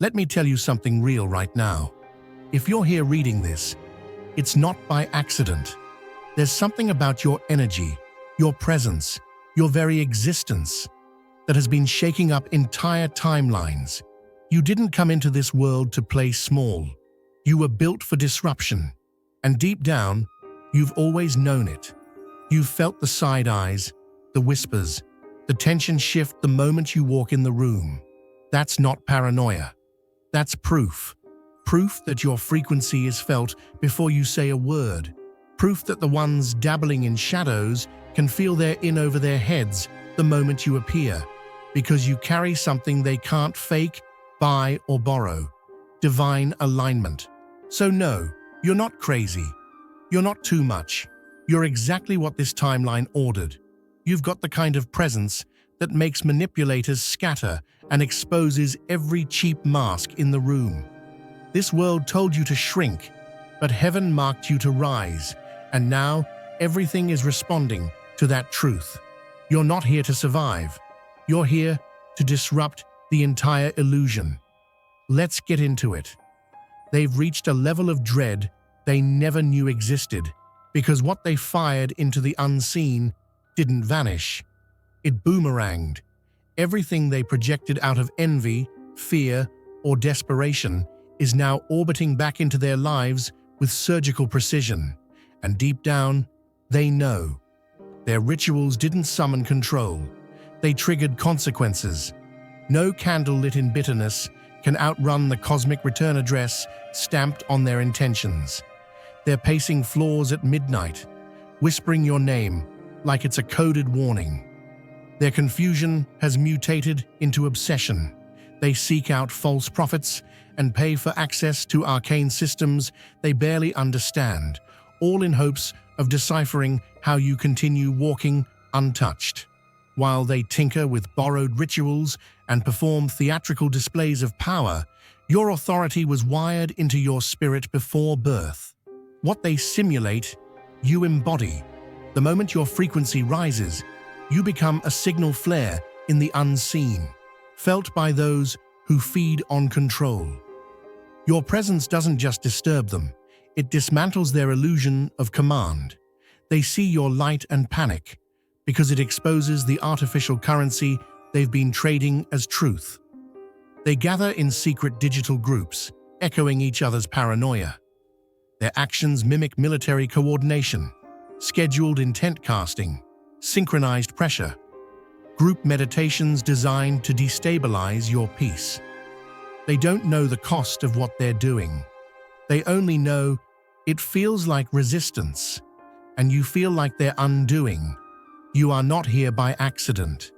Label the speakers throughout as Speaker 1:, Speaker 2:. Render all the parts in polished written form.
Speaker 1: Let me tell you something real right now. If you're here reading this, it's not by accident. There's something about your energy, your presence, your very existence that has been shaking up entire timelines. You didn't come into this world to play small. You were built for disruption. And deep down, you've always known it. You've felt the side eyes, the whispers, the tension shift the moment you walk in the room. That's not paranoia. That's proof. Proof that your frequency is felt before you say a word. Proof that the ones dabbling in shadows can feel they're in over their heads the moment you appear, because you carry something they can't fake, buy, or borrow. Divine alignment. So no, you're not crazy. You're not too much. You're exactly what this timeline ordered. You've got the kind of presence that makes manipulators scatter and exposes every cheap mask in the room. This world told you to shrink, but heaven marked you to rise, and now everything is responding to that truth. You're not here to survive. You're here to disrupt the entire illusion. Let's get into it. They've reached a level of dread they never knew existed, because what they fired into the unseen didn't vanish. It boomeranged. Everything they projected out of envy, fear, or desperation is now orbiting back into their lives with surgical precision. And deep down, they know. Their rituals didn't summon control. They triggered consequences. No candle lit in bitterness can outrun the cosmic return address stamped on their intentions. They're pacing floors at midnight, whispering your name like it's a coded warning. Their confusion has mutated into obsession. They seek out false prophets and pay for access to arcane systems they barely understand, all in hopes of deciphering how you continue walking untouched. While they tinker with borrowed rituals and perform theatrical displays of power, your authority was wired into your spirit before birth. What they simulate, you embody. The moment your frequency rises, you become a signal flare in the unseen, felt by those who feed on control. Your presence doesn't just disturb them, it dismantles their illusion of command. They see your light and panic, because it exposes the artificial currency they've been trading as truth. They gather in secret digital groups, echoing each other's paranoia. Their actions mimic military coordination, scheduled intent casting, synchronized pressure, group meditations designed to destabilize your peace. They don't know the cost of what they're doing. They only know it feels like resistance, and you feel like they're undoing. You are not here by accident.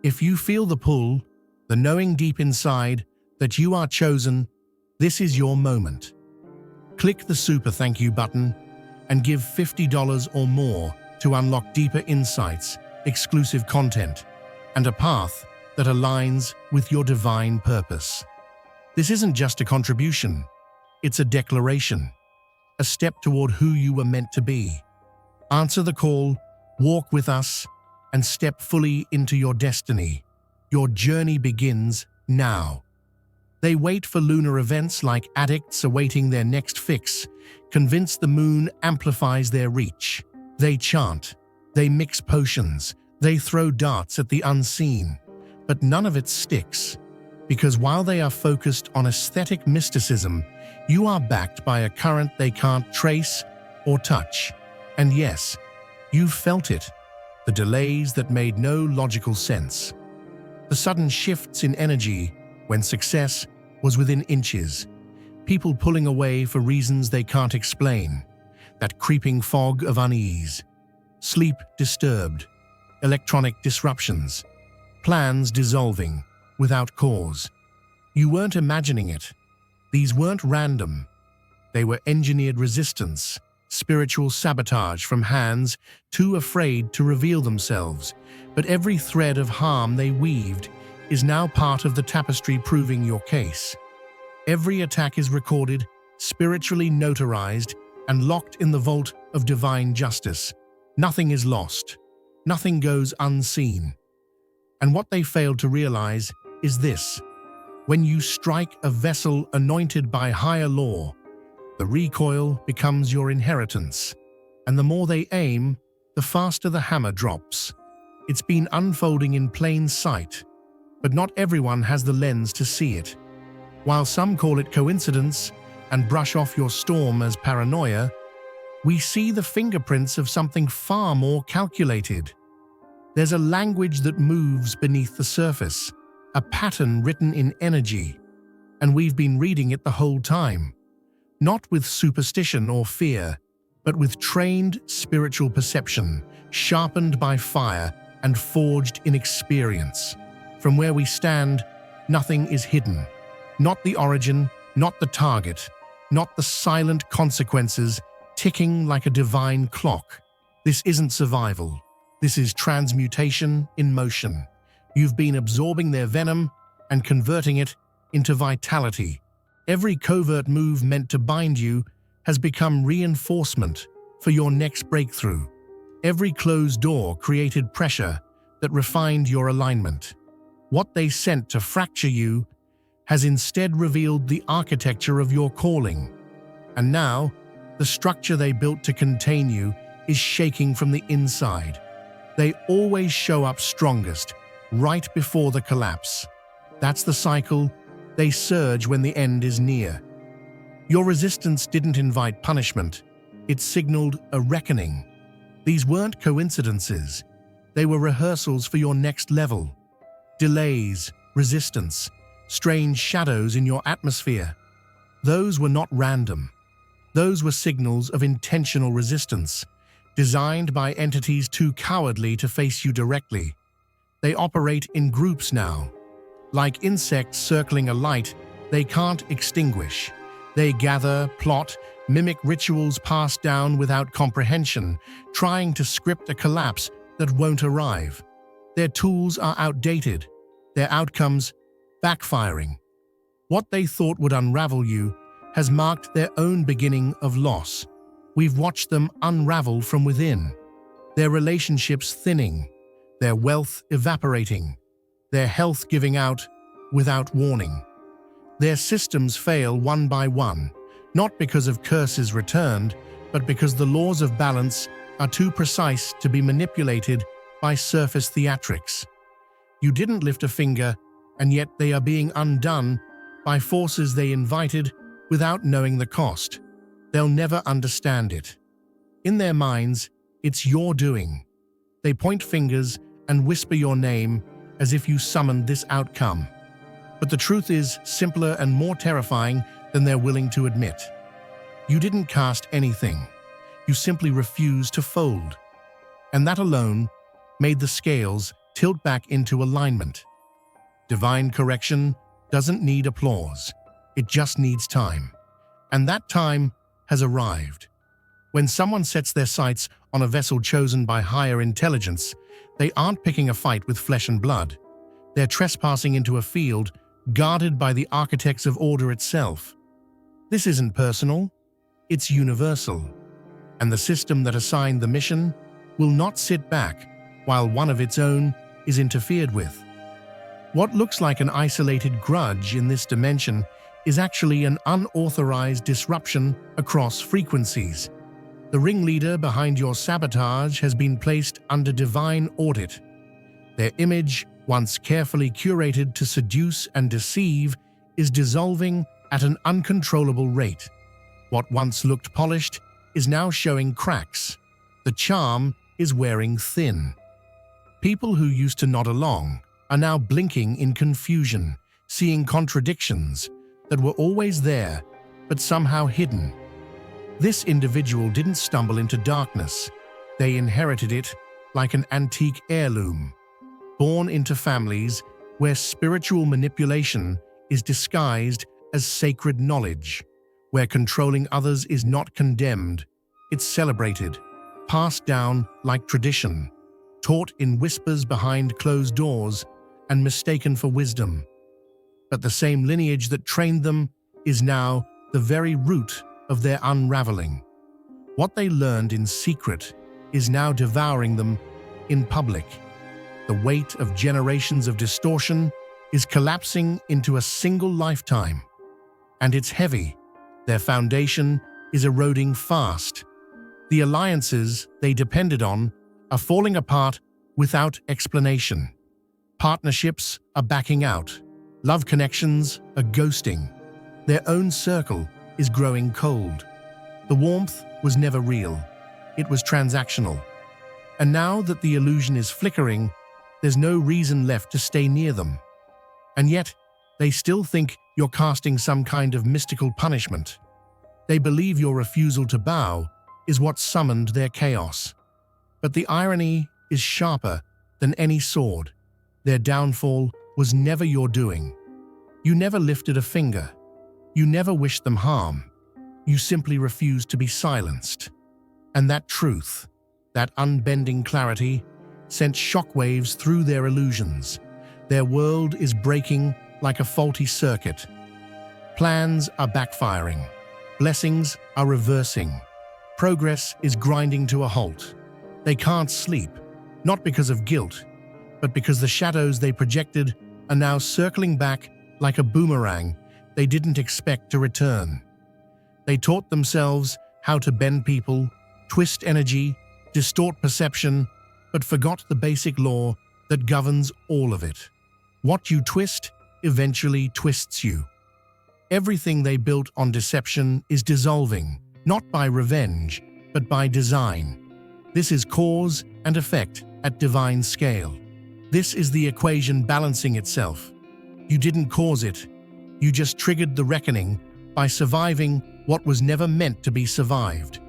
Speaker 1: If you feel the pull, the knowing deep inside that you are chosen, this is your moment. Click the super thank you button and give $50 or more to unlock deeper insights, exclusive content, and a path that aligns with your divine purpose. This isn't just a contribution, it's a declaration, a step toward who you were meant to be. Answer the call, walk with us, and step fully into your destiny. Your journey begins now. They wait for lunar events like addicts awaiting their next fix, convinced the moon amplifies their reach. They chant, they mix potions, they throw darts at the unseen, but none of it sticks. Because while they are focused on aesthetic mysticism, you are backed by a current they can't trace or touch. And yes, you've felt it, the delays that made no logical sense. The sudden shifts in energy when success was within inches. People pulling away for reasons they can't explain. That creeping fog of unease. Sleep disturbed. Electronic disruptions. Plans dissolving without cause. You weren't imagining it. These weren't random. They were engineered resistance, spiritual sabotage from hands too afraid to reveal themselves. But every thread of harm they weaved is now part of the tapestry proving your case. Every attack is recorded, spiritually notarized, and locked in the vault of divine justice. Nothing is lost. Nothing goes unseen. And what they failed to realize is this: When you strike a vessel anointed by higher law, the recoil becomes your inheritance, and the more they aim, the faster the hammer drops. It's been unfolding in plain sight, but not everyone has the lens to see it. While some call it coincidence and brush off your storm as paranoia, we see the fingerprints of something far more calculated. There's a language that moves beneath the surface, a pattern written in energy, and we've been reading it the whole time. Not with superstition or fear, but with trained spiritual perception, sharpened by fire and forged in experience. From where we stand, nothing is hidden. Not the origin, not the target, not the silent consequences ticking like a divine clock. This isn't survival. This is transmutation in motion. You've been absorbing their venom and converting it into vitality. Every covert move meant to bind you has become reinforcement for your next breakthrough. Every closed door created pressure that refined your alignment. What they sent to fracture you has instead revealed the architecture of your calling. And now, the structure they built to contain you is shaking from the inside. They always show up strongest, right before the collapse. That's the cycle. They surge when the end is near. Your resistance didn't invite punishment. It signaled a reckoning. These weren't coincidences. They were rehearsals for your next level. Delays, resistance, strange shadows in your atmosphere. Those were not random. Those were signals of intentional resistance, designed by entities too cowardly to face you directly. They operate in groups now. Like insects circling a light they can't extinguish. They gather, plot, mimic rituals passed down without comprehension, trying to script a collapse that won't arrive. Their tools are outdated, their outcomes backfiring. What they thought would unravel you has marked their own beginning of loss. We've watched them unravel from within, their relationships thinning, their wealth evaporating, their health giving out without warning. Their systems fail one by one, not because of curses returned, but because the laws of balance are too precise to be manipulated by surface theatrics. You didn't lift a finger, and yet they are being undone by forces they invited without knowing the cost. They'll never understand it. In their minds, it's your doing. They point fingers and whisper your name as if you summoned this outcome. But the truth is simpler and more terrifying than they're willing to admit. You didn't cast anything. You simply refused to fold. And that alone made the scales tilt back into alignment. Divine correction doesn't need applause. It just needs time. And that time has arrived. When someone sets their sights on a vessel chosen by higher intelligence, they aren't picking a fight with flesh and blood. They're trespassing into a field guarded by the architects of order itself. This isn't personal, it's universal. And the system that assigned the mission will not sit back while one of its own is interfered with. What looks like an isolated grudge in this dimension is actually an unauthorized disruption across frequencies. The ringleader behind your sabotage has been placed under divine audit. Their image, once carefully curated to seduce and deceive, is dissolving at an uncontrollable rate. What once looked polished is now showing cracks. The charm is wearing thin. People who used to nod along are now blinking in confusion, seeing contradictions that were always there, but somehow hidden. This individual didn't stumble into darkness. They inherited it like an antique heirloom, born into families where spiritual manipulation is disguised as sacred knowledge, where controlling others is not condemned, it's celebrated, passed down like tradition, taught in whispers behind closed doors and mistaken for wisdom. But the same lineage that trained them is now the very root of their unraveling. What they learned in secret is now devouring them in public. The weight of generations of distortion is collapsing into a single lifetime. And it's heavy. Their foundation is eroding fast. The alliances they depended on are falling apart without explanation. Partnerships are backing out. Love connections are ghosting. Their own circle is growing cold. The warmth was never real. It was transactional. And now that the illusion is flickering, there's no reason left to stay near them. And yet, they still think you're casting some kind of mystical punishment. They believe your refusal to bow is what summoned their chaos. But the irony is sharper than any sword. Their downfall was never your doing. You never lifted a finger. You never wished them harm. You simply refused to be silenced. And that truth, that unbending clarity, sent shockwaves through their illusions. Their world is breaking like a faulty circuit. Plans are backfiring. Blessings are reversing. Progress is grinding to a halt. They can't sleep, not because of guilt, but because the shadows they projected are now circling back like a boomerang they didn't expect to return. They taught themselves how to bend people, twist energy, distort perception, but forgot the basic law that governs all of it. What you twist eventually twists you. Everything they built on deception is dissolving, not by revenge, but by design. This is cause and effect at divine scale. This is the equation balancing itself. You didn't cause it. You just triggered the reckoning by surviving what was never meant to be survived.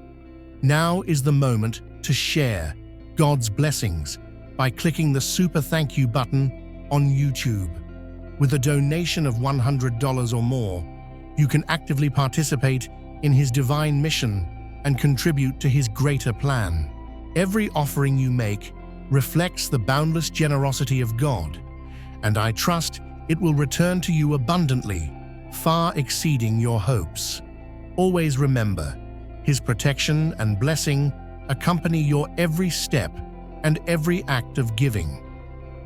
Speaker 1: Now is the moment to share God's blessings by clicking the super thank you button on YouTube. With a donation of $100 or more, you can actively participate in His divine mission and contribute to His greater plan. Every offering you make reflects the boundless generosity of God, and I trust it will return to you abundantly, far exceeding your hopes. Always remember, His protection and blessing accompany your every step and every act of giving.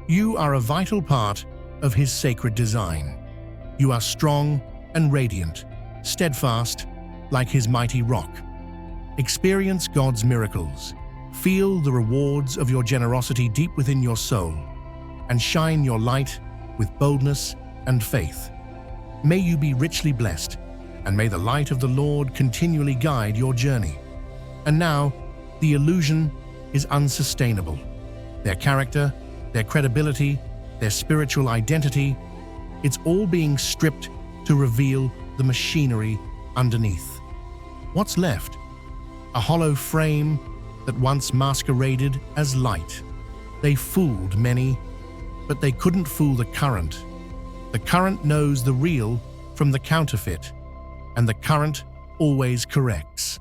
Speaker 1: You are a vital part of His sacred design. You are strong and radiant, steadfast like His mighty rock. Experience God's miracles. Feel the rewards of your generosity deep within your soul, and shine your light with boldness and faith. May you be richly blessed, and may the light of the Lord continually guide your journey. And now, the illusion is unsustainable. Their character, their credibility, their spiritual identity, it's all being stripped to reveal the machinery underneath. What's left? A hollow frame that once masqueraded as light. They fooled many, but they couldn't fool the current. The current knows the real from the counterfeit, and the current always corrects.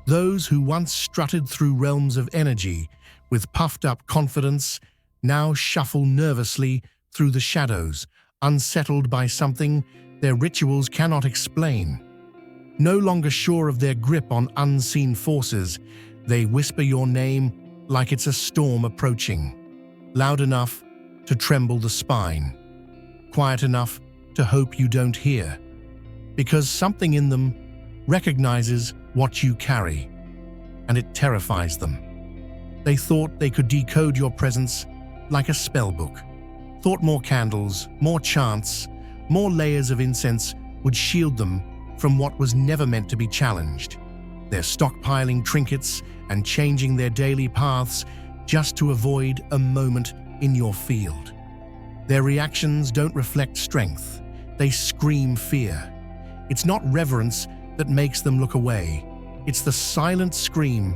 Speaker 1: Those who once strutted through realms of energy with puffed-up confidence now shuffle nervously through the shadows, unsettled by something their rituals cannot explain. No longer sure of their grip on unseen forces, they whisper your name like it's a storm approaching, loud enough to tremble the spine, quiet enough to hope you don't hear, because something in them recognizes what you carry, and it terrifies them. They thought they could decode your presence like a spellbook, thought more candles, more chants, more layers of incense would shield them from what was never meant to be challenged. They're stockpiling trinkets and changing their daily paths just to avoid a moment in your field. Their reactions don't reflect strength, they scream fear. It's not reverence that makes them look away, it's the silent scream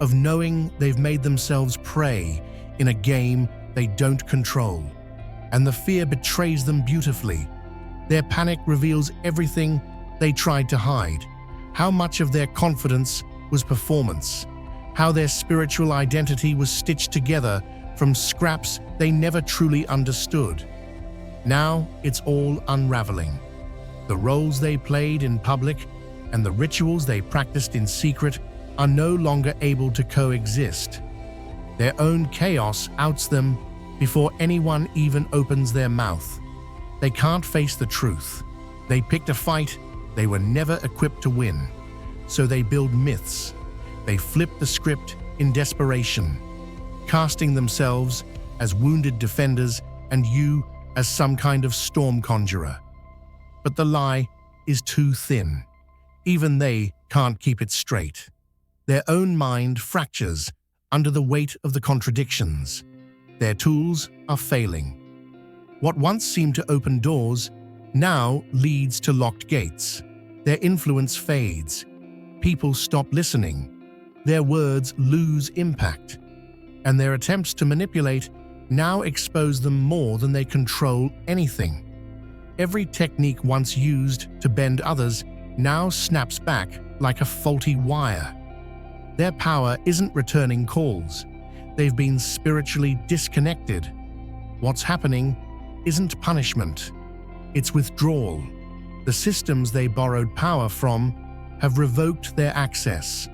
Speaker 1: of knowing they've made themselves prey in a game they don't control. And the fear betrays them beautifully. Their panic reveals everything they tried to hide. How much of their confidence was performance, how their spiritual identity was stitched together from scraps they never truly understood. Now it's all unraveling. The roles they played in public and the rituals they practiced in secret are no longer able to coexist. Their own chaos outs them before anyone even opens their mouth. They can't face the truth. They picked a fight they were never equipped to win. So they build myths. They flip the script in desperation, casting themselves as wounded defenders and you as some kind of storm conjurer. But the lie is too thin. Even they can't keep it straight. Their own mind fractures under the weight of the contradictions. Their tools are failing. What once seemed to open doors now leads to locked gates. Their influence fades. People stop listening. Their words lose impact. And their attempts to manipulate now expose them more than they control anything. Every technique once used to bend others now snaps back like a faulty wire. Their power isn't returning calls. They've been spiritually disconnected. What's happening isn't punishment. It's withdrawal. The systems they borrowed power from have revoked their access.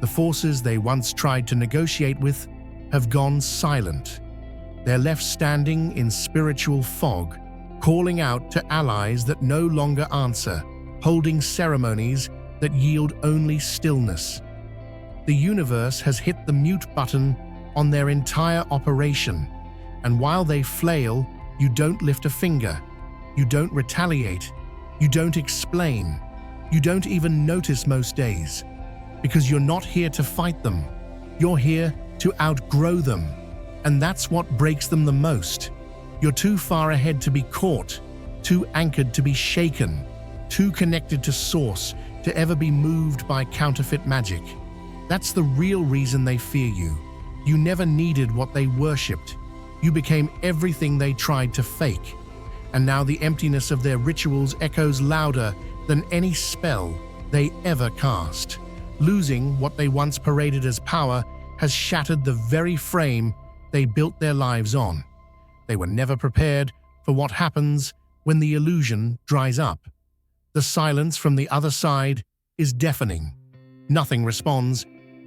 Speaker 1: The forces they once tried to negotiate with have gone silent. They're left standing in spiritual fog, calling out to allies that no longer answer, holding ceremonies that yield only stillness. The universe has hit the mute button on their entire operation, and while they flail, you don't lift a finger, you don't retaliate, you don't explain, you don't even notice most days, because you're not here to fight them, you're here to outgrow them, and that's what breaks them the most. You're too far ahead to be caught, too anchored to be shaken, too connected to source to ever be moved by counterfeit magic. That's the real reason they fear you. You never needed what they worshipped. You became everything they tried to fake. And now the emptiness of their rituals echoes louder than any spell they ever cast. Losing what they once paraded as power has shattered the very frame they built their lives on. They were never prepared for what happens when the illusion dries up. The silence from the other side is deafening. Nothing responds,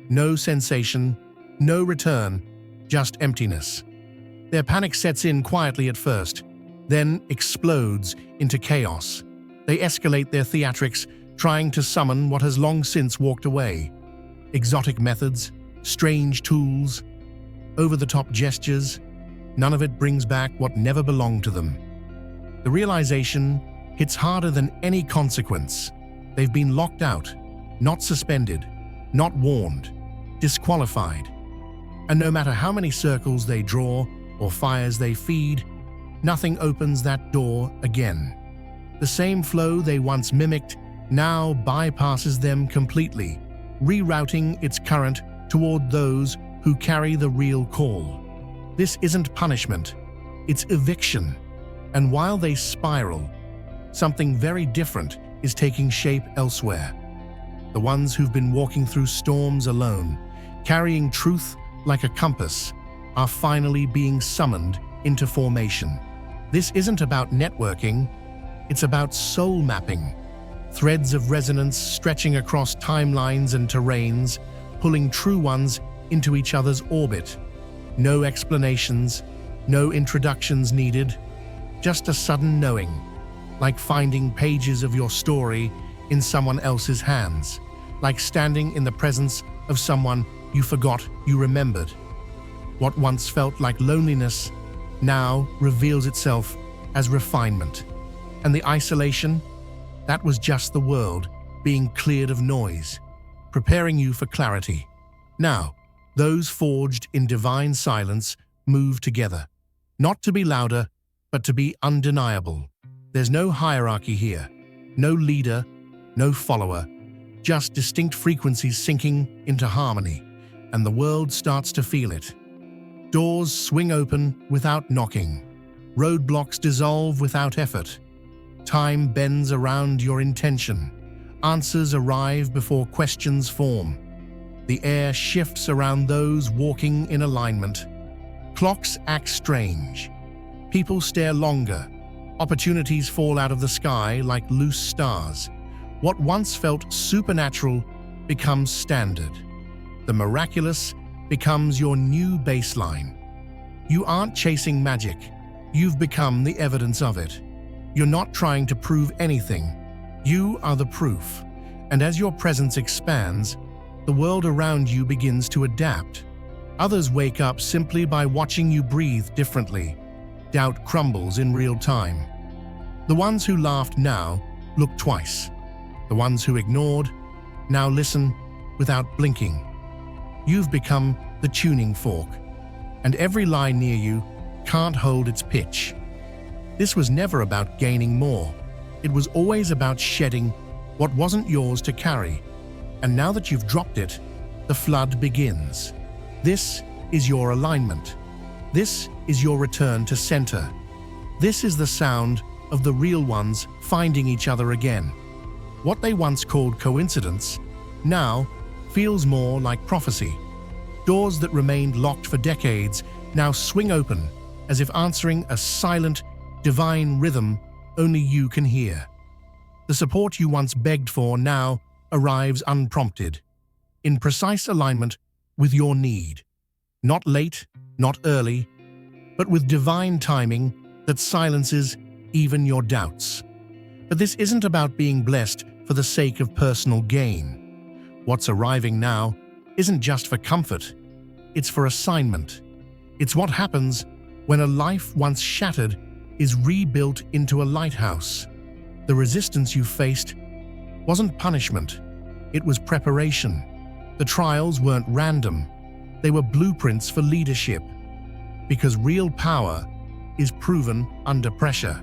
Speaker 1: no sensation, no return, just emptiness. Their panic sets in quietly at first, then explodes into chaos. They escalate their theatrics, trying to summon what has long since walked away. Exotic methods, strange tools, over-the-top gestures, none of it brings back what never belonged to them. The realization hits harder than any consequence. They've been locked out, not suspended, not warned, disqualified. And no matter how many circles they draw or fires they feed, nothing opens that door again. The same flow they once mimicked now bypasses them completely, rerouting its current toward those who carry the real call. This isn't punishment, it's eviction. And while they spiral, something very different is taking shape elsewhere. The ones who've been walking through storms alone, carrying truth like a compass, are finally being summoned into formation. This isn't about networking, it's about soul mapping. Threads of resonance stretching across timelines and terrains, pulling true ones into each other's orbit. No explanations, no introductions needed, just a sudden knowing, like finding pages of your story in someone else's hands, like standing in the presence of someone you forgot you remembered. What once felt like loneliness now reveals itself as refinement. And the isolation, that was just the world being cleared of noise, preparing you for clarity. Now, those forged in divine silence move together, not to be louder, but to be undeniable. There's no hierarchy here, no leader, no follower, just distinct frequencies syncing into harmony, and the world starts to feel it. Doors swing open without knocking. Roadblocks dissolve without effort. Time bends around your intention. Answers arrive before questions form. The air shifts around those walking in alignment. Clocks act strange. People stare longer. Opportunities fall out of the sky like loose stars. What once felt supernatural becomes standard. The miraculous becomes your new baseline. You aren't chasing magic. You've become the evidence of it. You're not trying to prove anything. You are the proof. And as your presence expands, the world around you begins to adapt. Others wake up simply by watching you breathe differently. Doubt crumbles in real time. The ones who laughed now look twice. The ones who ignored now listen without blinking. You've become the tuning fork, and every lie near you can't hold its pitch. This was never about gaining more. It was always about shedding what wasn't yours to carry. And now that you've dropped it, the flood begins. This is your alignment. This is your return to center. This is the sound of the real ones finding each other again. What they once called coincidence now feels more like prophecy. Doors that remained locked for decades now swing open, as if answering a silent, divine rhythm only you can hear. The support you once begged for now arrives unprompted, in precise alignment with your need. Not late, not early, but with divine timing that silences even your doubts. But this isn't about being blessed for the sake of personal gain. What's arriving now isn't just for comfort, it's for assignment. It's what happens when a life once shattered is rebuilt into a lighthouse. The resistance you faced wasn't punishment, it was preparation. The trials weren't random, they were blueprints for leadership. Because real power is proven under pressure.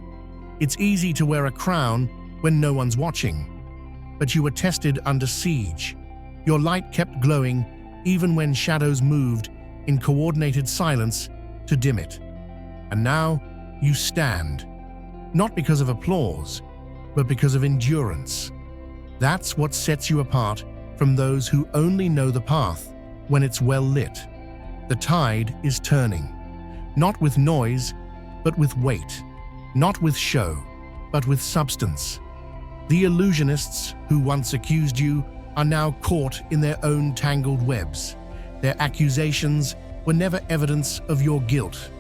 Speaker 1: It's easy to wear a crown when no one's watching, but you were tested under siege. Your light kept glowing even when shadows moved in coordinated silence to dim it. And now you stand, not because of applause, but because of endurance. That's what sets you apart from those who only know the path when it's well lit. The tide is turning, not with noise, but with weight, not with show, but with substance. The illusionists who once accused you are now caught in their own tangled webs. Their accusations were never evidence of your guilt,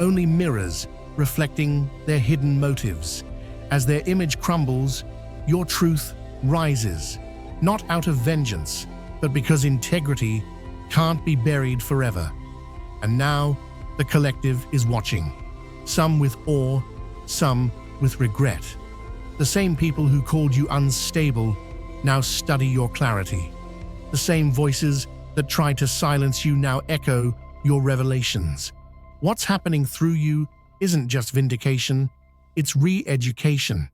Speaker 1: only mirrors reflecting their hidden motives. As their image crumbles, your truth rises, not out of vengeance, but because integrity can't be buried forever. And now, the collective is watching, some with awe, some with regret. The same people who called you unstable now study your clarity. The same voices that tried to silence you now echo your revelations. What's happening through you isn't just vindication, it's re-education.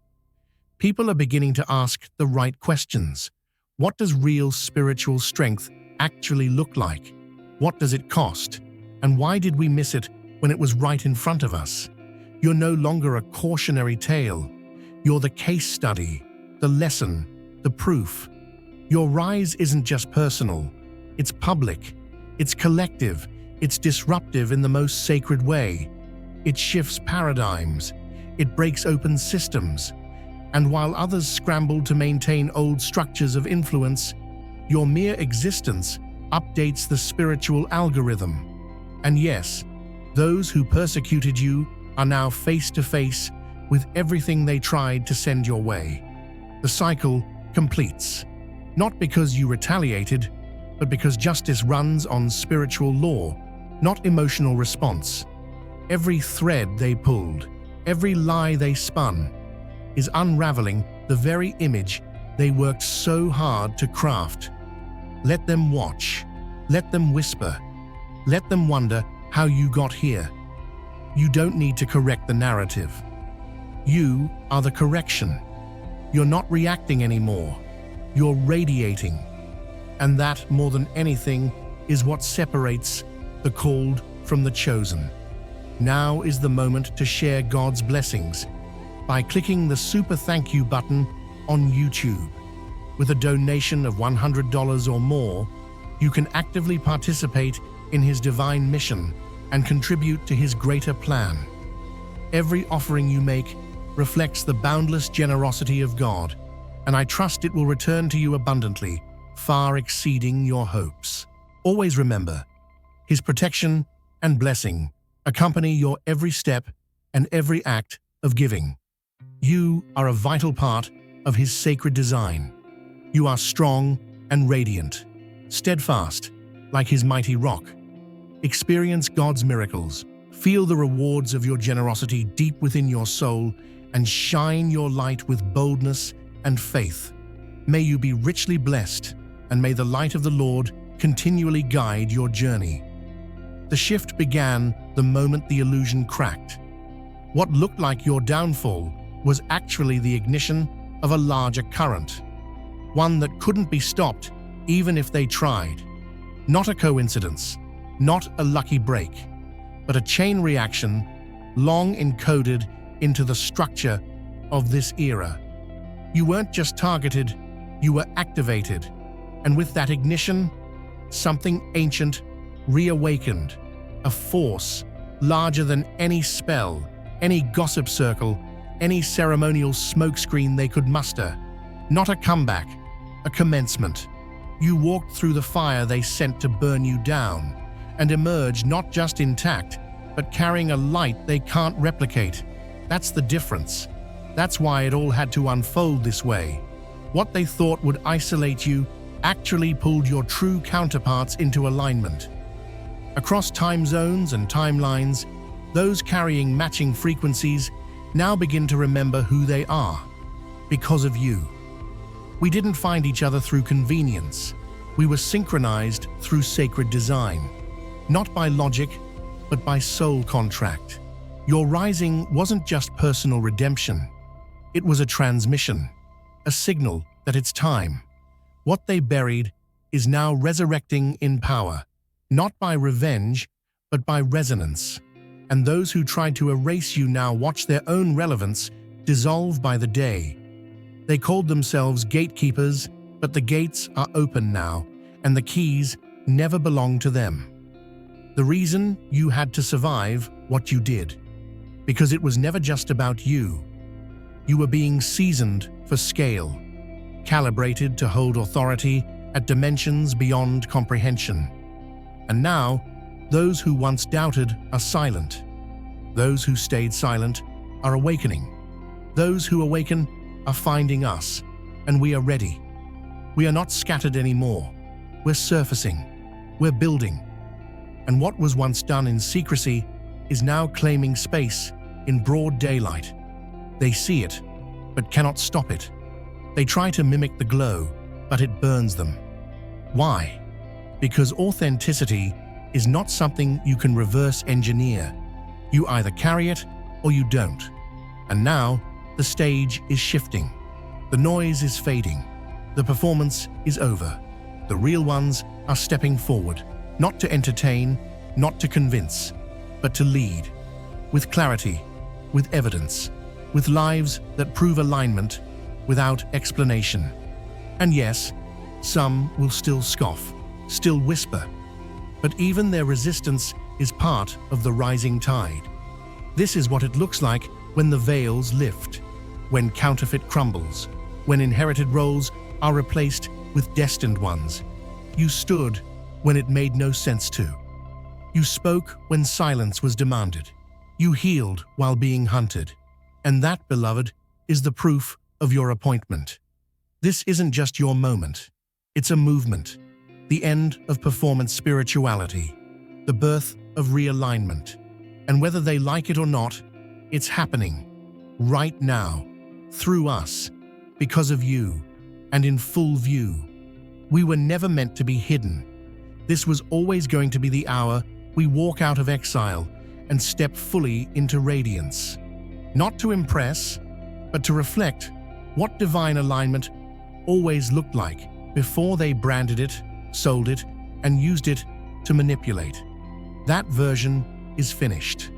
Speaker 1: People are beginning to ask the right questions. What does real spiritual strength actually look like? What does it cost? And why did we miss it when it was right in front of us? You're no longer a cautionary tale. You're the case study, the lesson, the proof. Your rise isn't just personal. It's public. It's collective. It's disruptive in the most sacred way. It shifts paradigms. It breaks open systems. And while others scramble to maintain old structures of influence, your mere existence updates the spiritual algorithm. And yes, those who persecuted you are now face to face with everything they tried to send your way. The cycle completes, not because you retaliated, but because justice runs on spiritual law, not emotional response. Every thread they pulled, every lie they spun, is unraveling the very image they worked so hard to craft. Let them watch, let them whisper, let them wonder how you got here. You don't need to correct the narrative. You are the correction. You're not reacting anymore. You're radiating. And that, more than anything, is what separates the called from the chosen. Now is the moment to share God's blessings by clicking the super thank you button on YouTube. With a donation of $100 or more, you can actively participate in His divine mission and contribute to His greater plan. Every offering you make reflects the boundless generosity of God, and I trust it will return to you abundantly, far exceeding your hopes. Always remember, His protection and blessing accompany your every step and every act of giving. You are a vital part of His sacred design. You are strong and radiant, steadfast like His mighty rock. Experience God's miracles. Feel the rewards of your generosity deep within your soul and shine your light with boldness and faith. May you be richly blessed, and may the light of the Lord continually guide your journey. The shift began the moment the illusion cracked. What looked like your downfall was actually the ignition of a larger current, one that couldn't be stopped even if they tried. Not a coincidence, not a lucky break, but a chain reaction long encoded into the structure of this era. You weren't just targeted, you were activated, and with that ignition, something ancient reawakened, a force larger than any spell, any gossip circle, any ceremonial smokescreen they could muster. Not a comeback, a commencement. You walked through the fire they sent to burn you down, and emerged not just intact, but carrying a light they can't replicate. That's the difference. That's why it all had to unfold this way. What they thought would isolate you actually pulled your true counterparts into alignment. Across time zones and timelines, those carrying matching frequencies now begin to remember who they are, because of you. We didn't find each other through convenience. We were synchronized through sacred design, not by logic, but by soul contract. Your rising wasn't just personal redemption. It was a transmission, a signal that it's time. What they buried is now resurrecting in power, not by revenge, but by resonance. And those who tried to erase you now watch their own relevance dissolve by the day. They called themselves gatekeepers, but the gates are open now, and the keys never belong to them. The reason you had to survive what you did, because it was never just about you. You were being seasoned for scale, calibrated to hold authority at dimensions beyond comprehension. And now, those who once doubted are silent. Those who stayed silent are awakening. Those who awaken are finding us, and we are ready. We are not scattered anymore. We're surfacing. We're building. And what was once done in secrecy is now claiming space in broad daylight. They see it, but cannot stop it. They try to mimic the glow, but it burns them. Why? Because authenticity is not something you can reverse engineer. You either carry it or you don't. And now, the stage is shifting. The noise is fading. The performance is over. The real ones are stepping forward, not to entertain, not to convince, but to lead. With clarity, with evidence, with lives that prove alignment without explanation. And yes, some will still scoff, still whisper, but even their resistance is part of the rising tide. This is what it looks like when the veils lift, when counterfeit crumbles, when inherited roles are replaced with destined ones. You stood when it made no sense to. You spoke when silence was demanded. You healed while being hunted. And that, beloved, is the proof of your appointment. This isn't just your moment. It's a movement. The end of performance spirituality. The birth of realignment. And whether they like it or not, it's happening. Right now. Through us. Because of you. And in full view. We were never meant to be hidden. This was always going to be the hour we walk out of exile and step fully into radiance. Not to impress, but to reflect what divine alignment always looked like before they branded it, sold it, and used it to manipulate. That version is finished.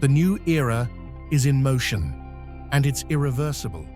Speaker 1: The new era is in motion, and it's irreversible.